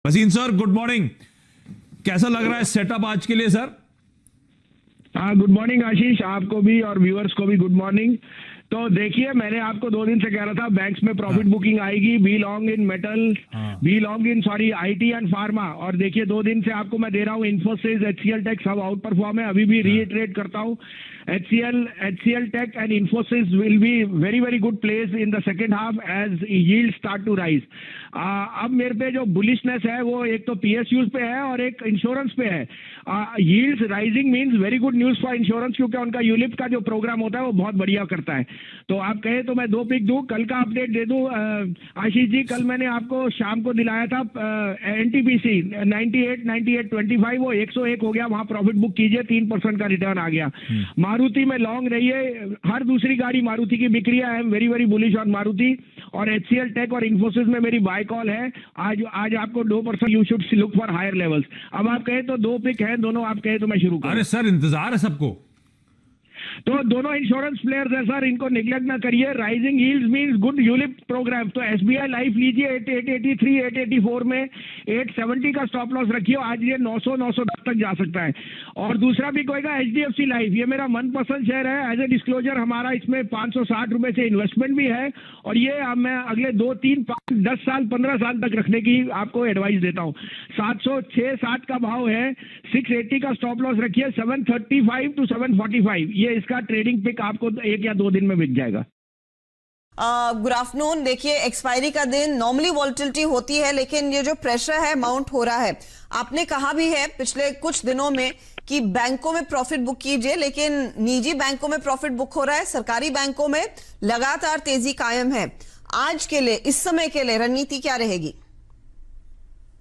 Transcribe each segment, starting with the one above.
Wasim sir, good morning. कैसा लग रहा है सेटअप आज के लिए सर? हाँ, गुड मॉर्निंग आशीष, आपको भी और व्यूअर्स को भी गुड मॉर्निंग। तो देखिए, मैंने आपको 2 दिन से कह रहा था बैंक्स में प्रॉफिट बुकिंग आएगी, be long in metal, be long in IT and pharma. और देखिए 2 दिन से आपको मैं दे रहा हूँ इन्फोसिस, एचसीएल टेक सब आउट परफॉर्म है। अभी भी रीइटरेट करता हूँ, HCL Tech and Infosys will be very good place in the second half as yields start to rise. अब मेरे पे जो बुलिशनेस है वो एक तो PSUs पे है और एक इंश्योरेंस पे है। Yields rising means very good news for insurance, क्योंकि उनका यूलिप का जो प्रोग्राम होता है वो बहुत बढ़िया करता है। तो आप कहे तो मैं 2 पिक दूं, कल का अपडेट दे दूं। आशीष जी, कल मैंने आपको शाम को दिलाया था NTPC 98.25, वो 101 हो गया, वहां प्रॉफिट बुक कीजिए, 3% का रिटर्न आ गया। मारुति में लॉन्ग रहिए, हर दूसरी गाड़ी मारुति की बिक्री है। I am very bullish on Maruti. और HCL टेक और इन्फोसिस में मेरी बाय कॉल है। आज आपको 2% you should look for higher levels. अब आप कहे तो 2 पिक है, दोनों आप कहे तो मैं शुरू करूं। अरे सर, इंतजार है सबको। तो दोनों इंश्योरेंस प्लेयर्स है सर, इनको निगलेक्ट ना करिए। Rising yields means good ULIP program. तो SBI लाइफ लीजिए 883, 884 में, 870 का स्टॉप लॉस रखिए। आज ये 900, 910 तक जा सकता है। और दूसरा भी कोईगा HDFC लाइफ, ये मेरा मनपसंद शेयर है। एज ए डिस्क्लोजर हमारा इसमें 560 रुपए से इन्वेस्टमेंट भी है, और ये अब मैं अगले 2, 3, 5, 10 साल, 15 साल तक रखने की आपको एडवाइस देता हूँ। 706-7 का भाव है, 680 का स्टॉप लॉस रखिए, 735 to 745 ये इसका ट्रेडिंग पिक आपको 1 या 2 दिन में बिक जाएगा। Good afternoon. देखिए, एक्सपायरी का दिन नॉर्मली वॉलेटिलिटी होती है, लेकिन ये जो प्रेशर है माउंट हो रहा है। आपने कहा भी है पिछले कुछ दिनों में कि बैंकों में प्रॉफिट बुक कीजिए, लेकिन निजी बैंकों में प्रॉफिट बुक हो रहा है, सरकारी बैंकों में लगातार तेजी कायम है। आज के लिए, इस समय के लिए रणनीति क्या रहेगी?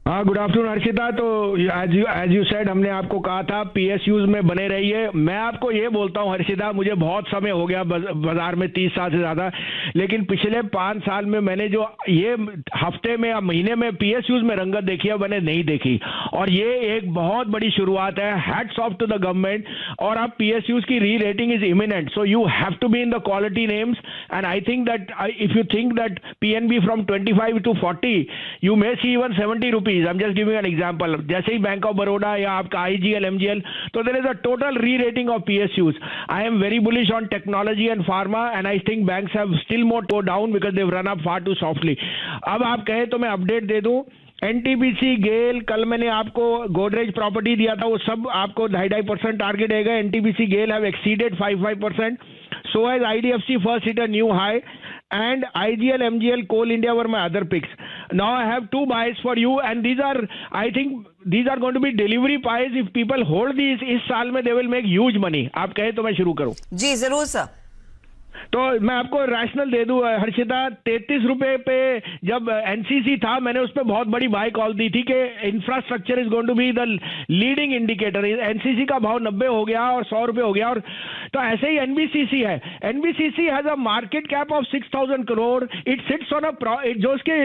हाँ, गुड आफ्टरनून हर्षिता। तो एज यू सेड, हमने आपको कहा था PSUs में बने रहिए। मैं आपको ये बोलता हूँ हर्षिता, मुझे बहुत समय हो गया बाजार में, 30 साल से ज्यादा, लेकिन पिछले 5 साल में मैंने जो ये हफ्ते में या महीने में PSUs में रंगत देखी है, मैंने नहीं देखी। और ये एक बहुत बड़ी शुरुआत है। Hats off to the government. और अब PSUs की re rating is imminent, so you have to be in the quality names. And I think that if you think that PNB from 25 to 40, you may see even 70 rupees. I'm just giving an example. जैसे ही bank of Baroda या आपका IGL, MGL, तो there is a total re-rating of PSUs. I am very bullish on technology and pharma, and I think banks have still more to go down because they've run up far too softly. अब आप कहें तो मैं update दे दूं। NTPC, गेल, कल मैंने आपको Godrej property दिया था, वो सब आपको 2.5% टारगेट देगा। NTPC, Gayle have exceeded 5%. So has IDFC first hit a new high, and IGL, MGL, Coal India were my other picks. Now I have 2 buys for you, and these are, I think these are going to be delivery buys. If people hold these इस साल में, they will make huge money. आप कहें तो मैं शुरू करूं? जी जरूर सर। तो मैं आपको रैशनल दे दूं हर्षिता। 33 रुपए पे जब NCC था, मैंने उस पर बहुत बड़ी बाय कॉल दी थी कि infrastructure is going to be the leading indicator. NCC का भाव 90 हो गया और 100 रुपए हो गया। और तो ऐसे ही NBCC है। NBCC has a market cap of 6,000 crore. It sits on a, जो उसके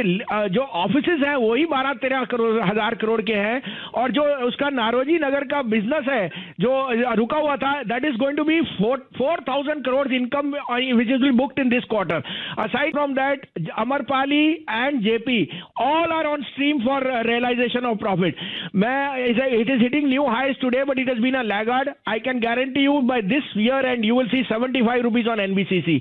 जो ऑफिसेज हैं वही 12-13 हजार करोड़ के हैं। और जो उसका नारोजी नगर का बिजनेस है जो रुका हुआ था, that is going to be 4,000 crore income which is booked in this quarter. Aside from that, Amarpali and JP all are on stream for realization of profit. It is hitting new highs today, but it has been a laggard. I can guarantee you by this year and you will see 75 rupees on NBCC.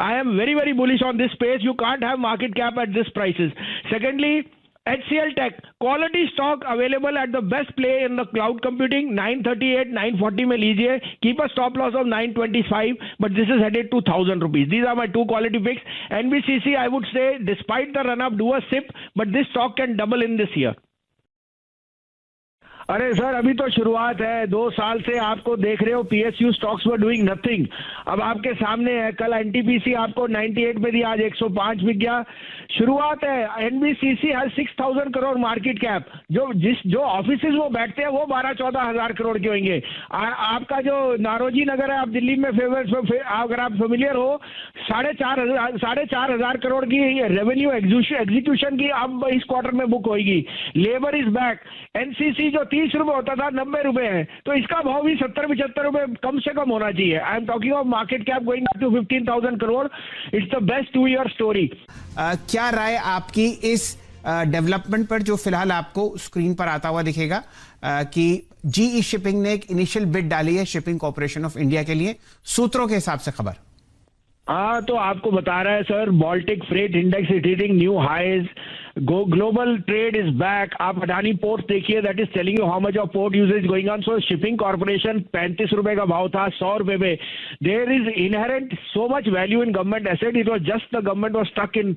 I am very bullish on this space. You can't have market cap at this prices. Secondly, HCL Tech, quality stock available at the best play in the cloud computing, 938, 940 में लीजिए. Keep a stop loss of 925, but this is headed to 1,000 rupees. These are my 2 quality picks. NBCC, I would say, despite the run up, do a sip, but this stock can double in this year. अरे sir, अभी तो शुरुआत है। 2 साल से आपको देख रहे हो PSU stocks were doing nothing. अब आपके सामने है। कल NTPC आपको 98 पे दिया, आज 105 बिक गया। शुरुआत है। NBCC है 6,000 करोड़ मार्केट कैप। जो ऑफिसेज वो बैठते हैं वो 12-14 हजार करोड़ के होंगे। आपका जो नारोजी नगर है, आप दिल्ली में अगर आप फेमिलियर हो, 4,500 हजार करोड़ की रेवेन्यू एग्जीक्यूशन की अब इस क्वार्टर में बुक होगी। Labour is back. NCC जो 30 रुपए होता था, 90 रुपए है। तो इसका भाव भी 70-75 रुपए कम से कम होना चाहिए। I am talking of market cap going to 15,000 crore. It's the best 2 year story. क्या राय आपकी इस डेवलपमेंट पर जो फिलहाल आपको स्क्रीन पर आता हुआ दिखेगा कि जीई शिपिंग ने एक इनिशियल बिड डाली है शिपिंग कॉर्पोरेशन ऑफ इंडिया के लिए, सूत्रों के हिसाब से खबर। हाँ, तो आपको बता रहा है sir, Baltic freight index is hitting new highs, global trade is back. आप अडानी पोर्ट देखिए, that is telling you how much of port usage going on. So shipping corporation 35 रुपए का भाव था, 100 रुपए पे। There is inherent so much value in government asset, it was just the government was stuck in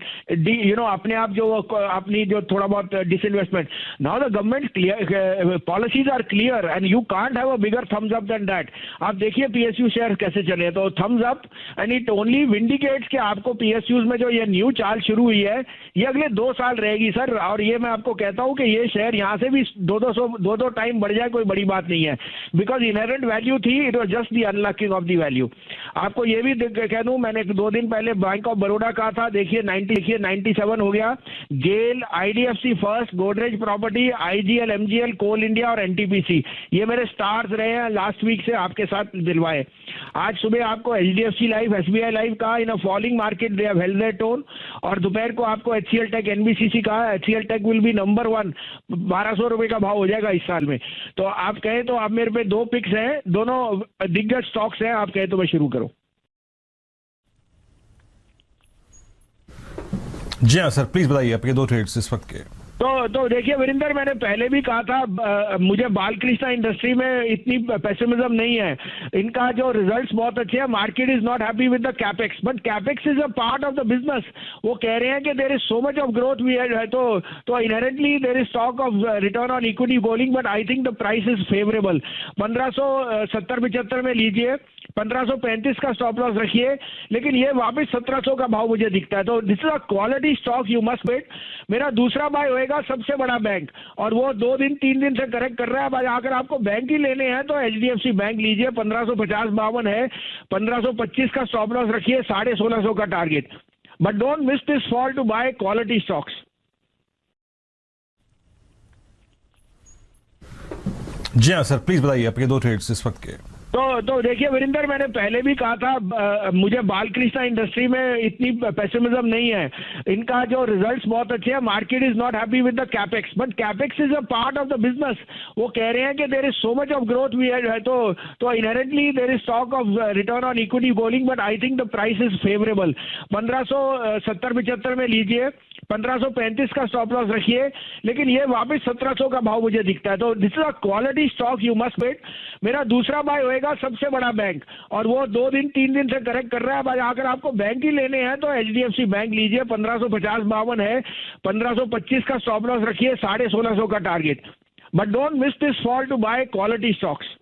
अपने आप जो अपनी जो थोड़ा बहुत disinvestment. Now the government clear policies are clear and you can't have a bigger thumbs up than that. आप देखिए PSU share कैसे चले, तो thumbs up and it only vindicates कि आपको पीएसयूज में जो ये न्यू चाल शुरू हुई है ये अगले 2 साल रहेगी सर। और ये मैं आपको कहता हूं कि ये शेयर यहां से भी 2 टाइम बढ़ जाए कोई बड़ी बात नहीं है, बिकॉज इनहेरेंट वैल्यू थी, it was just the unlocking of the value. आपको ये भी कह दूं, मैंने 2 दिन पहले बैंक ऑफ बड़ौदा कहा था, देखिए 97 हो गया। GAIL, IDFC first, Godrej property, IGL, MGL, Coal India और एनटीपीसी, ये मेरे स्टार्स रहे हैं लास्ट वीक से आपके साथ दिलवाए। आज सुबह आपको एचडीएफसी लाइफ, एसबीआई लाइफ का in a falling market they have held their tone, और दोपहर को आपको एचसीएल टेक, एनबीसीसी का, HCL tech will be number 1, 1200 रुपए का भाव हो जाएगा इस साल में। तो आप कहें तो आप मेरे पे 2 पिक्स हैं, दोनों दिग्गज स्टॉक्स हैं, आप कहें तो मैं शुरू करूं। जी हाँ सर, प्लीज बताइए आपके 2 ट्रेड्स इस वक्त के। तो देखिए वीरेंद्र, मैंने पहले भी कहा था, मुझे बालकृष्णा इंडस्ट्री में इतनी पेसिमिज्म नहीं है। इनका जो रिजल्ट्स बहुत अच्छे हैं, market is not happy with the capex, but capex is a part of the business. वो कह रहे हैं कि there is so much of growth we है, तो inherently there is stock of return on equity going, but I think the price is favourable. 1570-75 में लीजिए, 1535 का स्टॉप लॉस रखिए, लेकिन ये वापस 1700 का भाव मुझे दिखता है। तो this is a quality stock, you must wait. मेरा दूसरा बाय होएगा सबसे बड़ा बैंक, और वो 2-3 दिन से करेक्ट कर रहा है। अब अगर आपको बैंक ही लेने हैं तो एचडीएफसी बैंक लीजिए, 1550-52 है, 1525 का स्टॉप लॉस रखिए, 1650 का target. But don't miss this fall to buy quality stocks. जी हाँ सर, प्लीज बताइए आपके 2 ट्रेड्स इस वक्त के। तो देखिए वीरेंद्र, मैंने पहले भी कहा था, मुझे बालकृष्णा इंडस्ट्री में इतनी पेसिमिज्म नहीं है। इनका जो रिजल्ट्स बहुत अच्छे हैं, market is not happy with the capex, but capex is a part of the business. वो कह रहे हैं कि there is so much of growth we है, तो inherently there is stock of return on equity going, but I think the price is favourable. 1570-75 में लीजिए, 1535 का स्टॉप लॉस रखिए, लेकिन ये वापस 1700 का भाव मुझे दिखता है। तो this is a quality stock, you must wait. मेरा दूसरा बाय होएगा सबसे बड़ा बैंक, और वो 2-3 दिन से करेक्ट कर रहा है। अगर आपको बैंक ही लेने हैं तो एचडीएफसी बैंक लीजिए, 1550-52 है, 1525 का स्टॉप लॉस रखिए, 1650 का target. But don't miss this fall to buy quality stocks.